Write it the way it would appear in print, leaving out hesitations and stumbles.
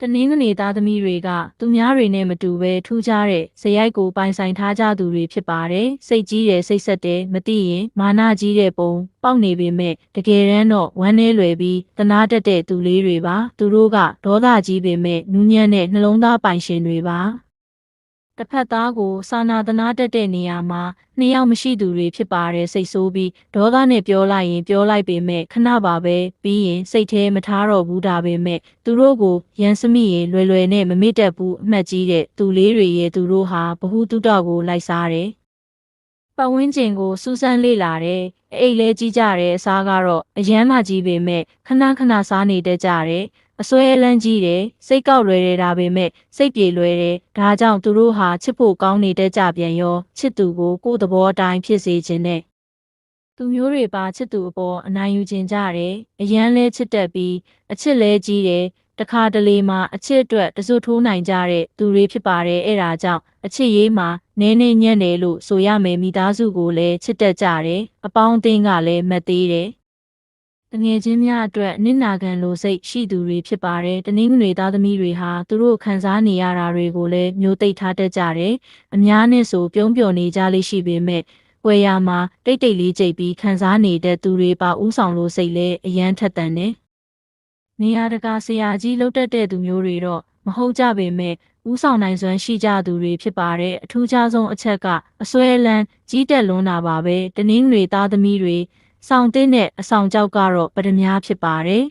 တနင်္ဂနွေသားသမီးတွေကသူများတွေနဲ့မတူဘဲထူးခြားတဲ့ဇယိုက်ကိုပိုင်ဆိုင်ထားကြသူတွေဖြစ်ပါတယ်။စိတ်ကြီးတယ်စိတ်ဆက်တယ်မသိရင်မာနကြီးတဲ့ပုံပေါက်နေပေမဲ့တကယ်တမ်းတော့ဝမ်းနည်းလွယ်ပြီးတနာတတ်တဲ့သူလေးတွေပါ။သူတို့ကဒေါသကြီးပေမဲ့နူးညံ့တဲ့နှလုံးသားပိုင်ရှင်တွေပါ။တစ်ဖက်သားကိုစာနာသနာတတ်တဲ့နေရာမှာနှစ်ယောက်မရှိသူတွေဖြစ်ပါတယ်စိတ်ဆိုးပြီးဒေါသနဲ့ပြောလိုက်ရင်ပြောလိုက်ပေမဲ့ခဏပါပဲပြီးရင်စိတ်ထဲမထားတော့ဘူးဒါပေမဲ့သူတို့ကိုရန်စမိရင်လွယ်လွယ်နဲ့မမေ့တတ်ဘူးအမှတ်ကြီးတဲ့သူလေးတွေရဲ့သူတို့ဟာဘ ഹു တုတကိုလိုက်စားတယ်ပတ်ဝန်းကျင်ကိုစူးစမ်းလေ့လာတယ်အိတ်လဲကြီးကြတယ်အစားကတော့အရမ်းမှကြီးပေမဲ့ခဏခဏစားနေတတ်ကြတယ်အစွဲအလန်းကြီးတယ်စိတ်ကောက်လွယ်တယ်ဒါပေမဲ့စိတ်ပြေလွယ်တယ်ဒါကြောင့်သူတို့ဟာချစ်ဖို့ကောင်းနေတတ်ကြပြန်ရောချစ်သူကိုကိုယ့်သဘောအတိုင်းဖြစ်စေခြင်းနဲ့သူမျိုးတွေပါချစ်သူအပေါ်အနိုင်ယူခြင်းကြတယ်အရန်လဲချစ်တတ်ပြီးအချစ်လဲကြီးတယ်တခါတလေမှာအချစ်အတွက်တစွတ်ထိုးနိုင်ကြတဲ့သူတွေဖြစ်ပါတယ်အဲ့ဒါကြောင့်အချစ်ရေးမှာနည်းနည်းညံ့တယ်လို့ဆိုရမယ်မိသားစုကိုလည်းချစ်တတ်ကြတယ်အပေါင်းအသင်းကလည်းမတ်သေးတယ်တငယ်ချင်းများအတွက်နစ်နာခံလိုစိတ်ရှိသူတွေဖြစ်ပါတယ်။တနင်္ဂနွေသားသမီးတွေဟာသူတို့ခံစားနေရတာတွေကိုလည်းမျိုးသိပ်ထားတတ်ကြတယ်။အများနဲ့ဆိုပြုံးပျော်နေကြလိမ့်ရှိပေမဲ့ဝယ်ရမှာတိတ်တိတ်လေးကြိတ်ပြီးခံစားနေတဲ့သူတွေပါဥဆောင်လို့စိတ်လည်းအယမ်းထက်သန်တယ်။နေရာတကာဆရာကြီးလှုပ်တတ်တဲ့သူမျိုးတွေတော့မဟုတ်ကြပေမဲ့ဥဆောင်နိုင်စွမ်းရှိကြသူတွေဖြစ်ပါတယ်။အထူးခြားဆုံးအချက်ကအစွဲအလန်းကြီးတက်လွန်းတာပါပဲ။တနင်္ဂနွေသားသမီးတွေဆောင်တဲ့အဆောင်ကြောက်ကတော့ပဒမြားဖြစ်ပါတယ်